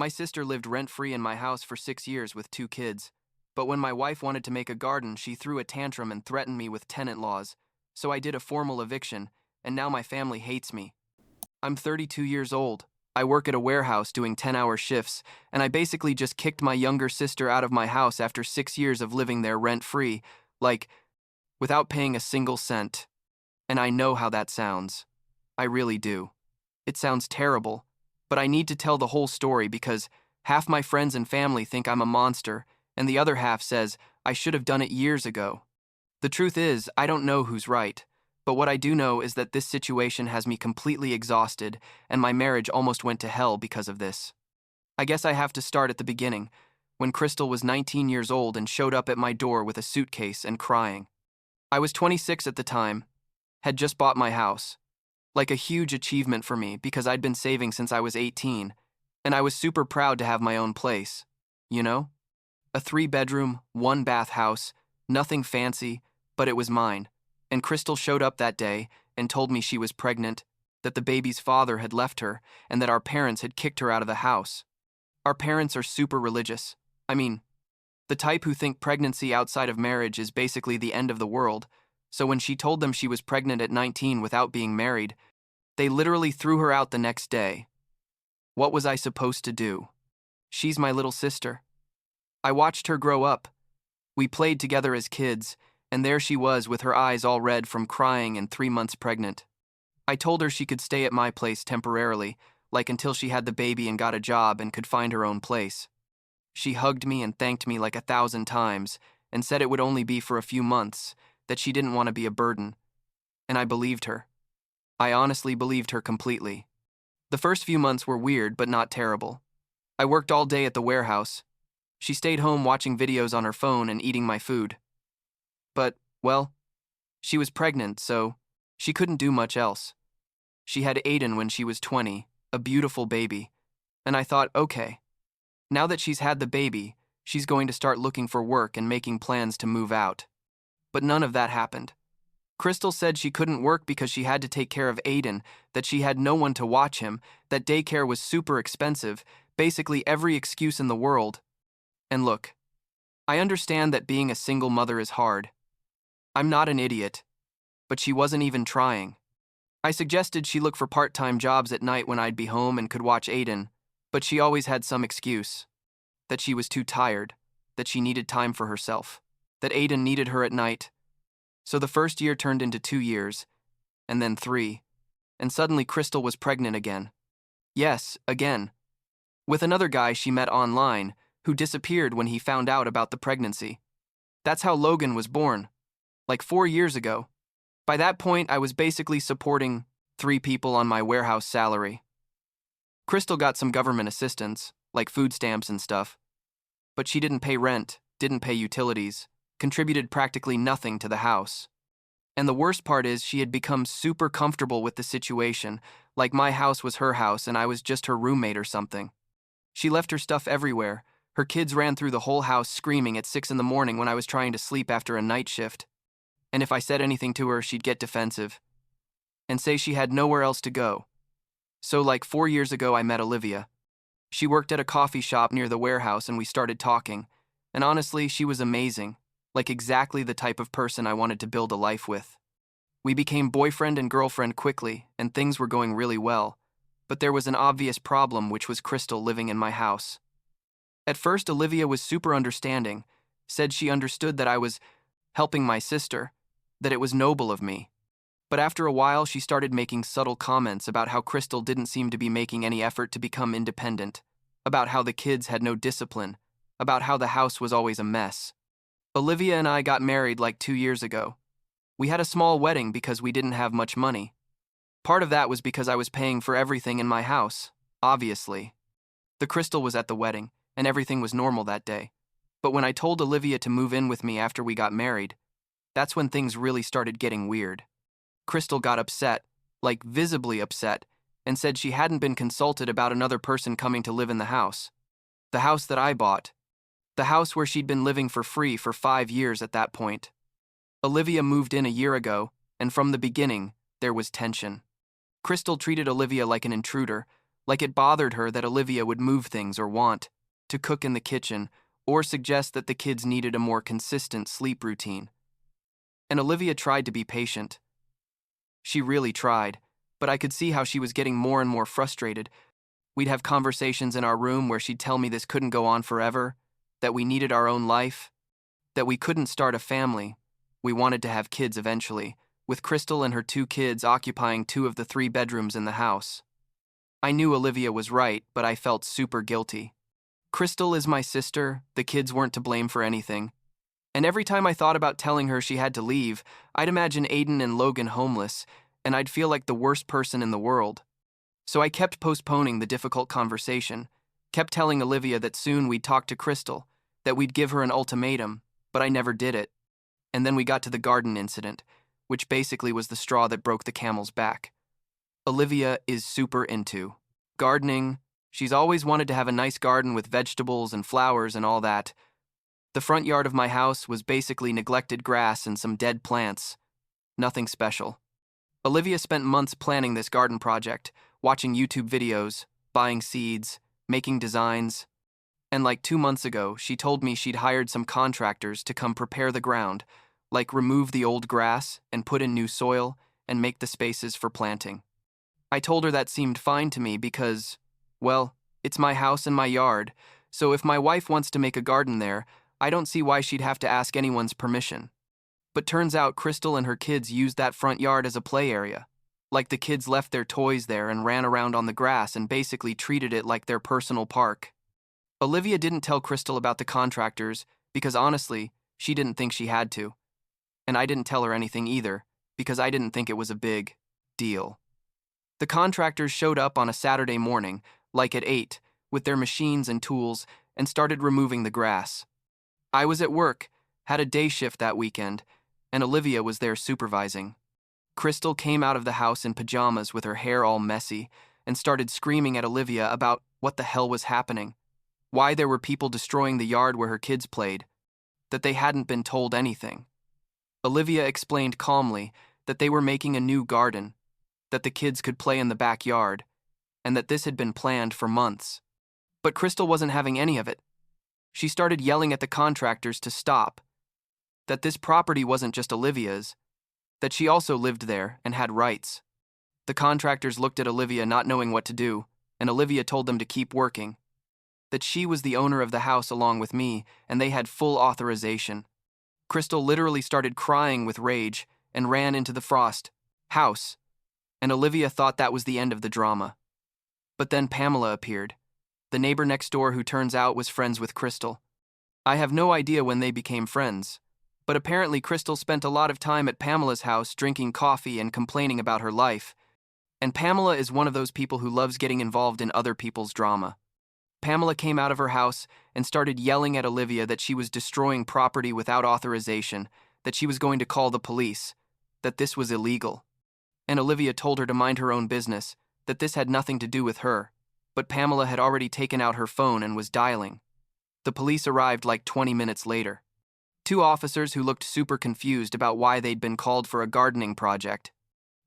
My sister lived rent-free in my house for 6 years with 2 kids, but when my wife wanted to make a garden, she threw a tantrum and threatened me with tenant laws, so I did a formal eviction, and now my family hates me. I'm 32 years old. I work at a warehouse doing 10-hour shifts, and I basically just kicked my younger sister out of my house after 6 years of living there rent-free, like, without paying a single cent. And I know how that sounds. I really do. It sounds terrible, but I need to tell the whole story because half my friends and family think I'm a monster, and the other half says I should have done it years ago. The truth is, I don't know who's right, but what I do know is that this situation has me completely exhausted, and my marriage almost went to hell because of this. I guess I have to start at the beginning, when Crystal was 19 years old and showed up at my door with a suitcase and crying. I was 26 at the time, had just bought my house. Like a huge achievement for me because I'd been saving since I was 18, and I was super proud to have my own place. You know? A 3-bedroom, 1-bath house, nothing fancy, but it was mine. And Crystal showed up that day and told me she was pregnant, that the baby's father had left her, and that our parents had kicked her out of the house. Our parents are super religious. I mean, the type who think pregnancy outside of marriage is basically the end of the world, so when she told them she was pregnant at 19 without being married, they literally threw her out the next day. What was I supposed to do? She's my little sister. I watched her grow up. We played together as kids, and there she was with her eyes all red from crying and 3 months pregnant. I told her she could stay at my place temporarily, like until she had the baby and got a job and could find her own place. She hugged me and thanked me like 1,000 times and said it would only be for a few months, that she didn't want to be a burden. And I believed her. I honestly believed her completely. The first few months were weird but not terrible. I worked all day at the warehouse. She stayed home watching videos on her phone and eating my food. But, well, she was pregnant, so she couldn't do much else. She had Aiden when she was 20, a beautiful baby, and I thought, okay, now that she's had the baby, she's going to start looking for work and making plans to move out. But none of that happened. Crystal said she couldn't work because she had to take care of Aiden, that she had no one to watch him, that daycare was super expensive, basically every excuse in the world. And look, I understand that being a single mother is hard. I'm not an idiot, but she wasn't even trying. I suggested she look for part-time jobs at night when I'd be home and could watch Aiden, but she always had some excuse. That she was too tired, that she needed time for herself, that Aiden needed her at night. So the first year turned into 2 years, and then 3, and suddenly Crystal was pregnant again. Yes, again. With another guy she met online, who disappeared when he found out about the pregnancy. That's how Logan was born, like 4 years ago. By that point, I was basically supporting 3 people on my warehouse salary. Crystal got some government assistance, like food stamps and stuff, but she didn't pay rent, didn't pay utilities, contributed practically nothing to the house. And the worst part is she had become super comfortable with the situation, like my house was her house and I was just her roommate or something. She left her stuff everywhere. Her kids ran through the whole house screaming at 6 in the morning when I was trying to sleep after a night shift. And if I said anything to her, she'd get defensive and say she had nowhere else to go. So like 4 years ago, I met Olivia. She worked at a coffee shop near the warehouse and we started talking. And honestly, she was amazing, like exactly the type of person I wanted to build a life with. We became boyfriend and girlfriend quickly, and things were going really well. But there was an obvious problem, which was Crystal living in my house. At first, Olivia was super understanding, said she understood that I was helping my sister, that it was noble of me. But after a while, she started making subtle comments about how Crystal didn't seem to be making any effort to become independent, about how the kids had no discipline, about how the house was always a mess. Olivia and I got married like 2 years ago. We had a small wedding because we didn't have much money. Part of that was because I was paying for everything in my house, obviously. The Crystal was at the wedding, and everything was normal that day. But when I told Olivia to move in with me after we got married, that's when things really started getting weird. Crystal got upset, like visibly upset, and said she hadn't been consulted about another person coming to live in the house. The house that I bought. The house where she'd been living for free for 5 years at that point. Olivia moved in a year ago, and from the beginning, there was tension. Crystal treated Olivia like an intruder, Like it bothered her that Olivia would move things or want to cook in the kitchen or suggest that the kids needed a more consistent sleep routine. And Olivia tried to be patient. She really tried, but I could see how she was getting more and more frustrated. We'd have conversations in our room where she'd tell me this couldn't go on forever, that we needed our own life, that we couldn't start a family. We wanted to have kids eventually, with Crystal and her 2 kids occupying 2 of the 3 bedrooms in the house. I knew Olivia was right, but I felt super guilty. Crystal is my sister, the kids weren't to blame for anything. And every time I thought about telling her she had to leave, I'd imagine Aiden and Logan homeless, and I'd feel like the worst person in the world. So I kept postponing the difficult conversation, kept telling Olivia that soon we'd talk to Crystal, that we'd give her an ultimatum, but I never did it. And then we got to the garden incident, which basically was the straw that broke the camel's back. Olivia is super into gardening. She's always wanted to have a nice garden with vegetables and flowers and all that. The front yard of my house was basically neglected grass and some dead plants. Nothing special. Olivia spent months planning this garden project, watching YouTube videos, buying seeds, making designs. And like 2 months ago, she told me she'd hired some contractors to come prepare the ground, like remove the old grass and put in new soil and make the spaces for planting. I told her that seemed fine to me because, well, it's my house and my yard, so if my wife wants to make a garden there, I don't see why she'd have to ask anyone's permission. But turns out Crystal and her kids used that front yard as a play area. Like the kids left their toys there and ran around on the grass and basically treated it like their personal park. Olivia didn't tell Crystal about the contractors because honestly, she didn't think she had to. And I didn't tell her anything either because I didn't think it was a big deal. The contractors showed up on a Saturday morning, like at 8, with their machines and tools and started removing the grass. I was at work, had a day shift that weekend, and Olivia was there supervising. Crystal came out of the house in pajamas with her hair all messy and started screaming at Olivia about what the hell was happening, why there were people destroying the yard where her kids played, that they hadn't been told anything. Olivia explained calmly that they were making a new garden, that the kids could play in the backyard, and that this had been planned for months. But Crystal wasn't having any of it. She started yelling at the contractors to stop, that this property wasn't just Olivia's, that she also lived there and had rights. The contractors looked at Olivia not knowing what to do, and Olivia told them to keep working, that she was the owner of the house along with me, and they had full authorization. Crystal literally started crying with rage and ran into the house, and Olivia thought that was the end of the drama. But then Pamela appeared, the neighbor next door who turns out was friends with Crystal. I have no idea when they became friends, but apparently Crystal spent a lot of time at Pamela's house drinking coffee and complaining about her life, and Pamela is one of those people who loves getting involved in other people's drama. Pamela came out of her house and started yelling at Olivia that she was destroying property without authorization, that she was going to call the police, that this was illegal. And Olivia told her to mind her own business, that this had nothing to do with her. But Pamela had already taken out her phone and was dialing. The police arrived like 20 minutes later. 2 officers who looked super confused about why they'd been called for a gardening project.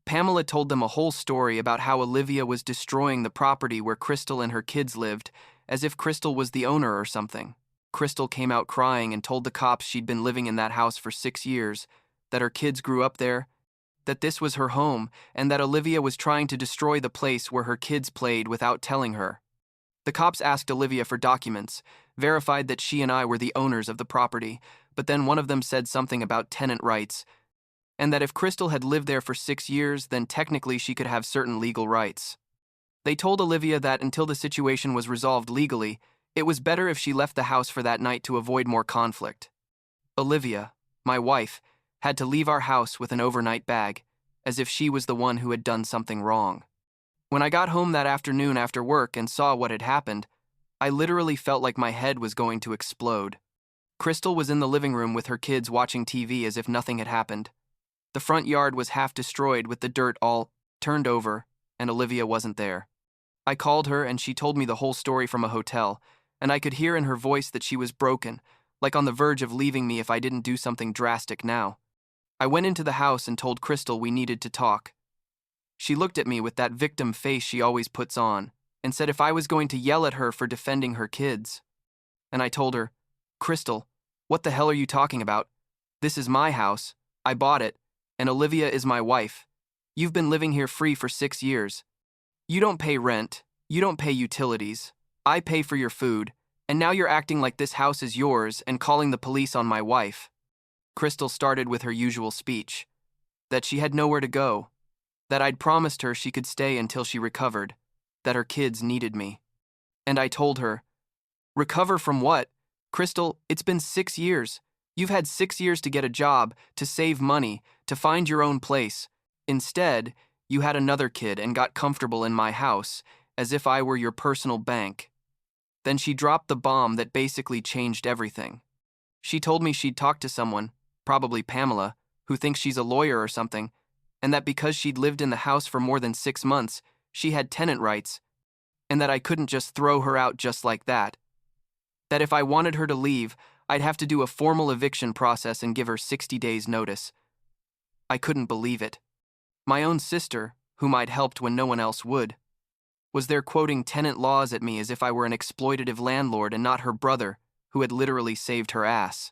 Pamela told them a whole story about how Olivia was destroying the property where Crystal and her kids lived, as if Crystal was the owner or something. Crystal came out crying and told the cops she'd been living in that house for 6 years, that her kids grew up there, that this was her home, and that Olivia was trying to destroy the place where her kids played without telling her. The cops asked Olivia for documents, verified that she and I were the owners of the property, but then one of them said something about tenant rights, and that if Crystal had lived there for 6 years, then technically she could have certain legal rights. They told Olivia that until the situation was resolved legally, it was better if she left the house for that night to avoid more conflict. Olivia, my wife, had to leave our house with an overnight bag, as if she was the one who had done something wrong. When I got home that afternoon after work and saw what had happened, I literally felt like my head was going to explode. Crystal was in the living room with her kids watching TV as if nothing had happened. The front yard was half destroyed with the dirt all turned over, and Olivia wasn't there. I called her and she told me the whole story from a hotel, and I could hear in her voice that she was broken, like on the verge of leaving me if I didn't do something drastic now. I went into the house and told Crystal we needed to talk. She looked at me with that victim face she always puts on, and said if I was going to yell at her for defending her kids. And I told her, Crystal, what the hell are you talking about? This is my house. I bought it, and Olivia is my wife. You've been living here free for 6 years. You don't pay rent. You don't pay utilities. I pay for your food, and now you're acting like this house is yours and calling the police on my wife. Crystal started with her usual speech, that she had nowhere to go, that I'd promised her she could stay until she recovered, that her kids needed me. And I told her, recover from what? Crystal, it's been 6 years. You've had 6 years to get a job, to save money, to find your own place. Instead, you had another kid and got comfortable in my house, as if I were your personal bank. Then she dropped the bomb that basically changed everything. She told me she'd talked to someone, probably Pamela, who thinks she's a lawyer or something, and that because she'd lived in the house for more than 6 months, she had tenant rights, and that I couldn't just throw her out just like that. That if I wanted her to leave, I'd have to do a formal eviction process and give her 60 days' notice. I couldn't believe it. My own sister, whom I'd helped when no one else would, was there quoting tenant laws at me as if I were an exploitative landlord and not her brother, who had literally saved her ass.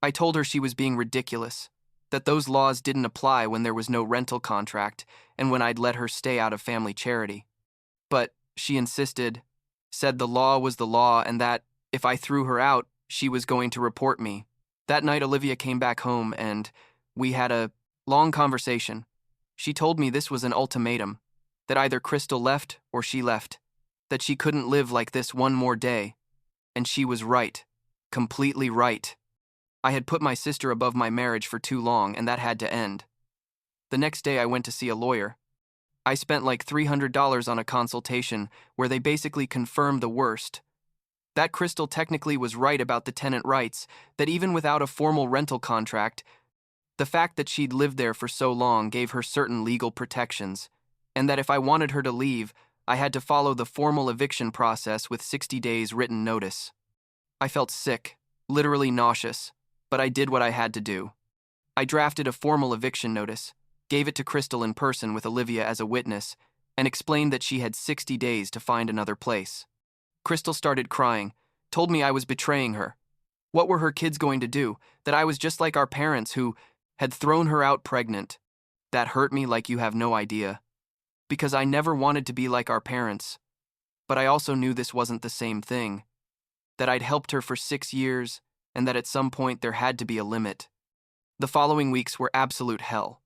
I told her she was being ridiculous, that those laws didn't apply when there was no rental contract and when I'd let her stay out of family charity. But she insisted, said the law was the law and that, if I threw her out, she was going to report me. That night Olivia came back home and we had a long conversation. She told me this was an ultimatum, that either Crystal left or she left, that she couldn't live like this one more day. And she was right, completely right. I had put my sister above my marriage for too long and that had to end. The next day I went to see a lawyer. I spent like $300 on a consultation where they basically confirmed the worst. That Crystal technically was right about the tenant rights, that even without a formal rental contract, the fact that she'd lived there for so long gave her certain legal protections, and that if I wanted her to leave, I had to follow the formal eviction process with 60 days written notice. I felt sick, literally nauseous, but I did what I had to do. I drafted a formal eviction notice, gave it to Crystal in person with Olivia as a witness, and explained that she had 60 days to find another place. Crystal started crying, told me I was betraying her. What were her kids going to do? That I was just like our parents who had thrown her out pregnant. That hurt me like you have no idea. Because I never wanted to be like our parents. But I also knew this wasn't the same thing. That I'd helped her for 6 years, and that at some point there had to be a limit. The following weeks were absolute hell.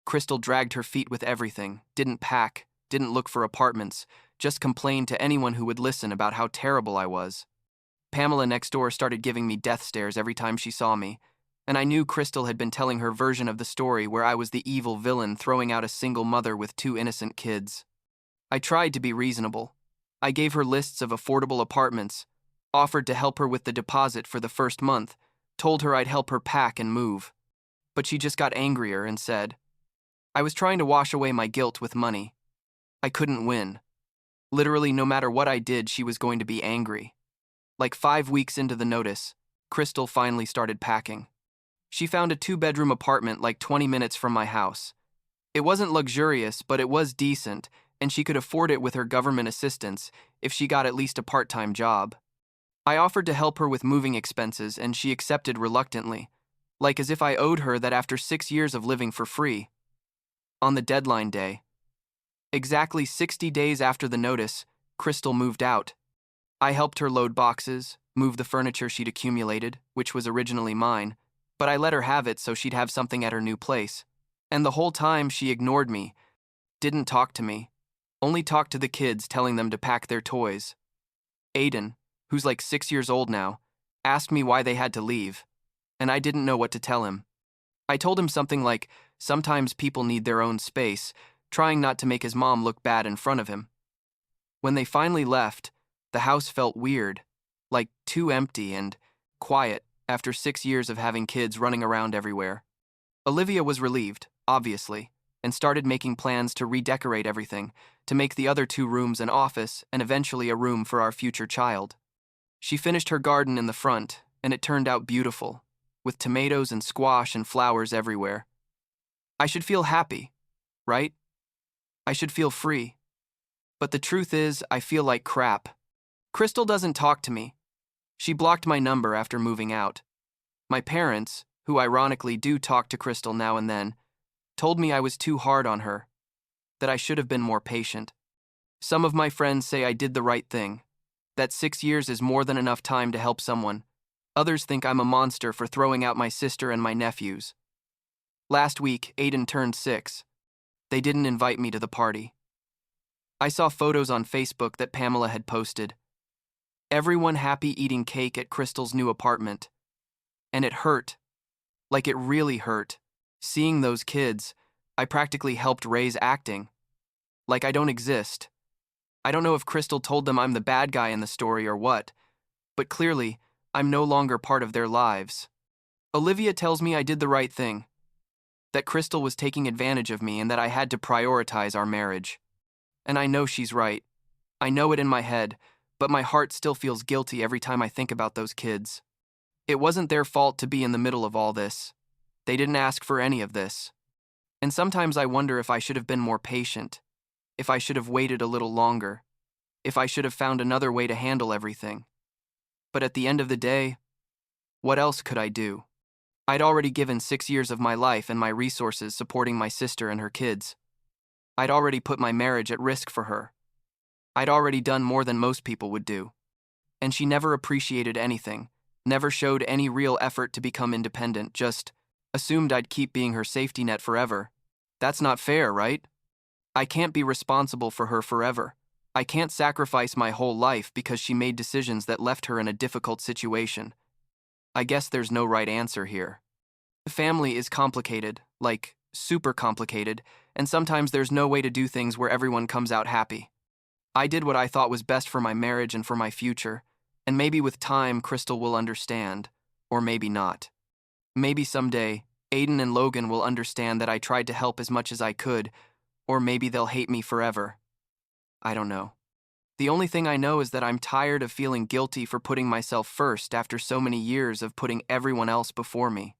Crystal dragged her feet with everything, didn't pack, didn't look for apartments, just complained to anyone who would listen about how terrible I was. Pamela next door started giving me death stares every time she saw me, and I knew Crystal had been telling her version of the story where I was the evil villain throwing out a single mother with 2 innocent kids. I tried to be reasonable. I gave her lists of affordable apartments, offered to help her with the deposit for the first month, told her I'd help her pack and move. But she just got angrier and said, I was trying to wash away my guilt with money. I couldn't win. Literally, no matter what I did, she was going to be angry. Like 5 weeks into the notice, Crystal finally started packing. She found a 2-bedroom apartment like 20 minutes from my house. It wasn't luxurious, but it was decent, and she could afford it with her government assistance if she got at least a part-time job. I offered to help her with moving expenses, and she accepted reluctantly, like as if I owed her that after 6 years of living for free. On the deadline day, exactly 60 days after the notice, Crystal moved out. I helped her load boxes, move the furniture she'd accumulated, which was originally mine, but I let her have it so she'd have something at her new place. And the whole time she ignored me, didn't talk to me, only talked to the kids telling them to pack their toys. Aiden, who's like 6 years old now, asked me why they had to leave, and I didn't know what to tell him. I told him something like, sometimes people need their own space, trying not to make his mom look bad in front of him. When they finally left, the house felt weird, like too empty and quiet after 6 years of having kids running around everywhere. Olivia was relieved, obviously, and started making plans to redecorate everything, to make the other 2 rooms an office and eventually a room for our future child. She finished her garden in the front, and it turned out beautiful, with tomatoes and squash and flowers everywhere. I should feel happy, right? I should feel free. But the truth is, I feel like crap. Crystal doesn't talk to me. She blocked my number after moving out. My parents, who ironically do talk to Crystal now and then, told me I was too hard on her, that I should have been more patient. Some of my friends say I did the right thing, that 6 years is more than enough time to help someone. Others think I'm a monster for throwing out my sister and my nephews. Last week, Aiden turned 6. They didn't invite me to the party. I saw photos on Facebook that Pamela had posted. Everyone happy eating cake at Crystal's new apartment. And it hurt. Like it really hurt. Seeing those kids, I practically helped raise acting. Like I don't exist. I don't know if Crystal told them I'm the bad guy in the story or what, but clearly, I'm no longer part of their lives. Olivia tells me I did the right thing, that Crystal was taking advantage of me and that I had to prioritize our marriage. And I know she's right. I know it in my head, but my heart still feels guilty every time I think about those kids. It wasn't their fault to be in the middle of all this. They didn't ask for any of this. And sometimes I wonder if I should have been more patient, if I should have waited a little longer, if I should have found another way to handle everything. But at the end of the day, what else could I do? I'd already given 6 years of my life and my resources supporting my sister and her kids. I'd already put my marriage at risk for her. I'd already done more than most people would do. And she never appreciated anything, never showed any real effort to become independent, just assumed I'd keep being her safety net forever. That's not fair, right? I can't be responsible for her forever. I can't sacrifice my whole life because she made decisions that left her in a difficult situation. I guess there's no right answer here. Family is complicated, like super complicated, and sometimes there's no way to do things where everyone comes out happy. I did what I thought was best for my marriage and for my future, and maybe with time Crystal will understand, or maybe not. Maybe someday, Aiden and Logan will understand that I tried to help as much as I could, or maybe they'll hate me forever. I don't know. The only thing I know is that I'm tired of feeling guilty for putting myself first after so many years of putting everyone else before me.